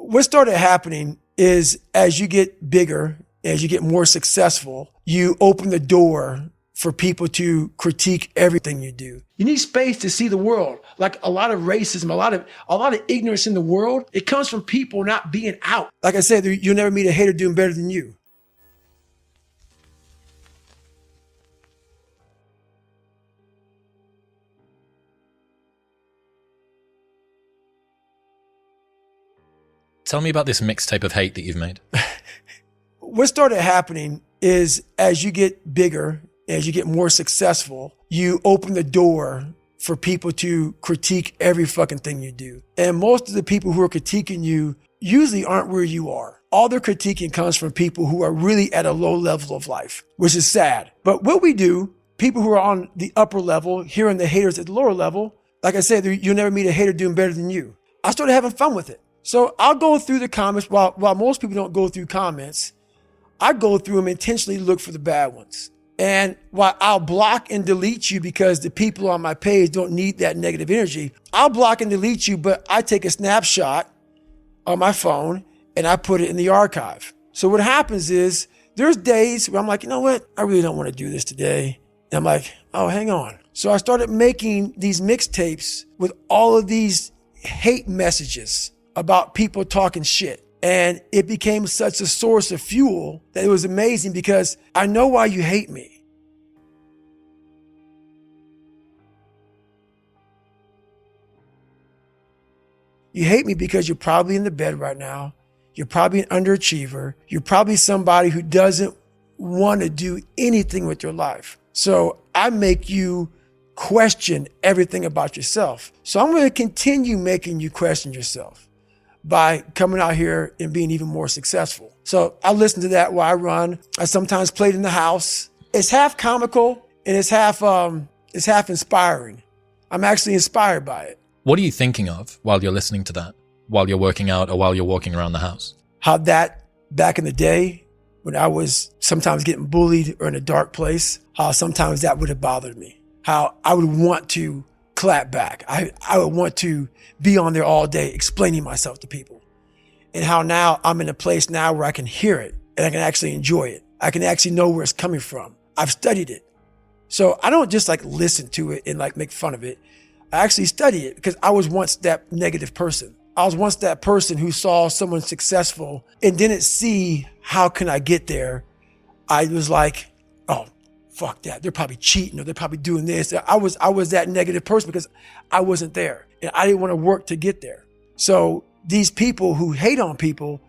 What started happening is as you get bigger, as you get more successful, you open the door for people to critique everything you do. You need space to see the world. Like a lot of racism, a lot of ignorance in the world, it comes from people not being out. Like I said, you'll never meet a hater doing better than you. Tell me about this mixtape of hate that you've made. What started happening is as you get bigger, as you get more successful, you open the door for people to critique every fucking thing you do. And most of the people who are critiquing you usually aren't where you are. All their critiquing comes from people who are really at a low level of life, which is sad. But what we do, people who are on the upper level, hearing the haters at the lower level, like I said, you'll never meet a hater doing better than you. I started having fun with it. So I'll go through the comments. While most people don't go through comments, I go through them intentionally, look for the bad ones. And while I'll block and delete you because the people on my page don't need that negative energy, I'll block and delete you, but I take a snapshot on my phone and I put it in the archive. So what happens is there's days where I'm like, you know what? I really don't want to do this today. And I'm like, oh, hang on. So I started making these mixtapes with all of these hate messages about people talking shit. And it became such a source of fuel that it was amazing because I know why you hate me. You hate me because you're probably in the bed right now. You're probably an underachiever. You're probably somebody who doesn't want to do anything with your life. So I make you question everything about yourself. So I'm going to continue making you question yourself by coming out here and being even more successful. So I listen to that while I run. I sometimes play it in the house. It's half comical and it's half inspiring. I'm actually inspired by it. What are you thinking of while you're listening to that? While you're working out or while you're walking around the house? How that back in the day when I was sometimes getting bullied or in a dark place, how sometimes that would have bothered me. How I would want to clap back. I would want to be on there all day explaining myself to people. And how now I'm in a place now where I can hear it and I can actually enjoy it. I can actually know where it's coming from. I've studied it. So I don't just like listen to it and like make fun of it. I actually study it because I was once that negative person. I was once that person who saw someone successful and didn't see how can I get there. I was like, oh, fuck that. They're probably cheating or they're probably doing this. I was that negative person because I wasn't there and I didn't want to work to get there. So these people who hate on people,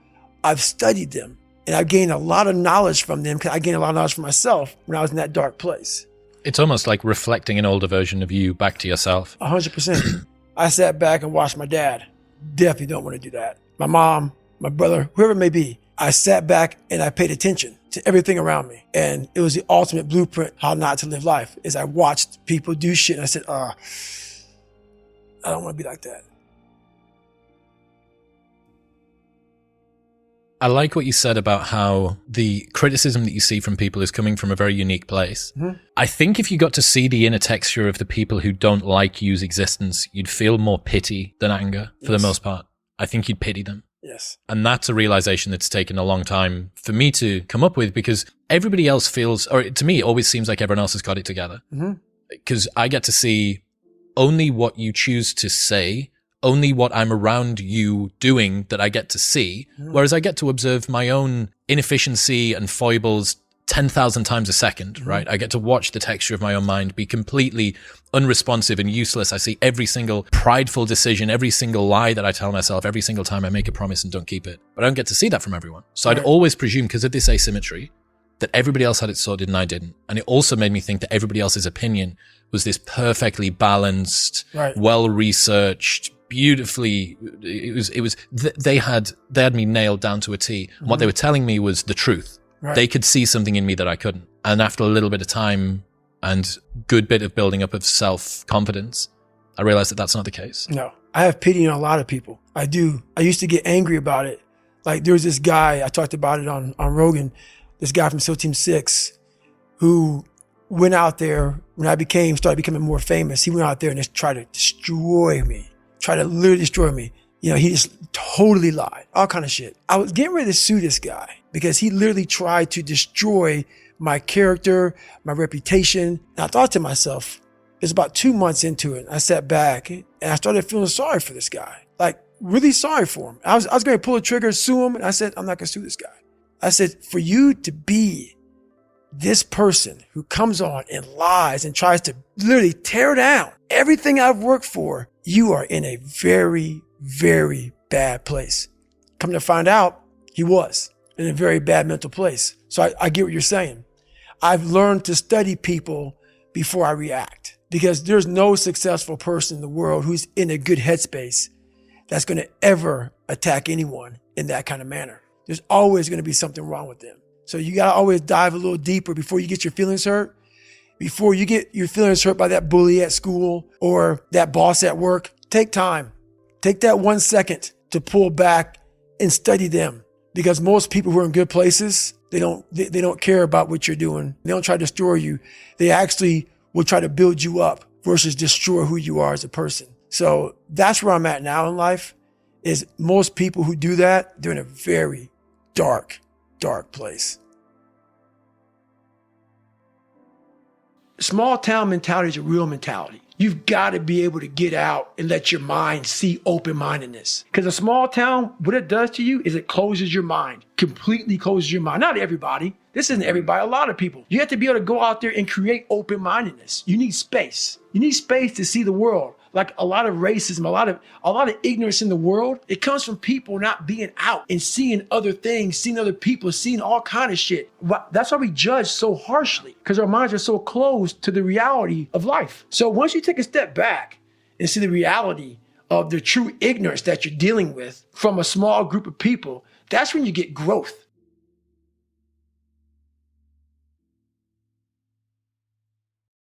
I've studied them and I've gained a lot of knowledge from them because I gained a lot of knowledge for myself when I was in that dark place. It's almost like reflecting an older version of you back to yourself. 100%. I sat back and watched my dad. Definitely don't want to do that. My mom, my brother, whoever it may be. I sat back and I paid attention to everything around me. And it was the ultimate blueprint how not to live life is I watched people do shit and I said, I don't want to be like that. I like what you said about how the criticism that you see from people is coming from a very unique place. Mm-hmm. I think if you got to see the inner texture of the people who don't like you's existence, you'd feel more pity than anger for the most part. I think you'd pity them. Yes. And that's a realization that's taken a long time for me to come up with because everybody else feels, or to me, it always seems like everyone else has got it together. Because I get to see only what you choose to say, only what I'm around you doing that I get to see, whereas I get to observe my own inefficiency and foibles 10,000 times a second, right? I get to watch the texture of my own mind be completely unresponsive and useless. I see every single prideful decision, every single lie that I tell myself, every single time I make a promise and don't keep it. But I don't get to see that from everyone. So I'd always presume, because of this asymmetry, that everybody else had it sorted and I didn't. And it also made me think that everybody else's opinion was this perfectly balanced, well-researched, beautifully, they had me nailed down to a T. And what they were telling me was the truth. They could see something in me that I couldn't. And after a little bit of time and good bit of building up of self-confidence, I realized that that's not the case. No, I have pity on a lot of people. I do. I used to get angry about it. Like there was this guy, I talked about it on Rogan, this guy from SEAL Team 6 who went out there when I started becoming more famous. He went out there and just tried to destroy me. Try to literally destroy me. You know, he just totally lied, all kind of shit. I was getting ready to sue this guy because he literally tried to destroy my character, my reputation. And I thought to myself, it's about 2 months into it. I sat back and I started feeling sorry for this guy, like really sorry for him. I was going to pull the trigger, sue him. And I said, I'm not going to sue this guy. I said, for you to be this person who comes on and lies and tries to literally tear down everything I've worked for, you are in a very, very bad place. Come to find out, he was in a very bad mental place. So I get what you're saying. I've learned to study people before I react, because there's no successful person in the world who's in a good headspace that's going to ever attack anyone in that kind of manner. There's always going to be something wrong with them. So you got to always dive a little deeper before you get your feelings hurt. Before you get your feelings hurt by that bully at school or that boss at work, take time. Take that 1 second to pull back and study them. Because most people who are in good places, they don't care about what you're doing. They don't try to destroy you. They actually will try to build you up versus destroy who you are as a person. So that's where I'm at now in life, is most people who do that, they're in a very dark, dark place. Small town mentality is a real mentality. You've got to be able to get out and let your mind see open-mindedness. Because a small town, what it does to you is it closes your mind, completely closes your mind. Not everybody. This isn't everybody. A lot of people. You have to be able to go out there and create open-mindedness. You need space. You need space to see the world. Like a lot of racism, a lot of ignorance in the world, it comes from people not being out and seeing other things, seeing other people, seeing all kind of shit. That's why we judge so harshly, because our minds are so closed to the reality of life. So once you take a step back and see the reality of the true ignorance that you're dealing with from a small group of people, that's when you get growth.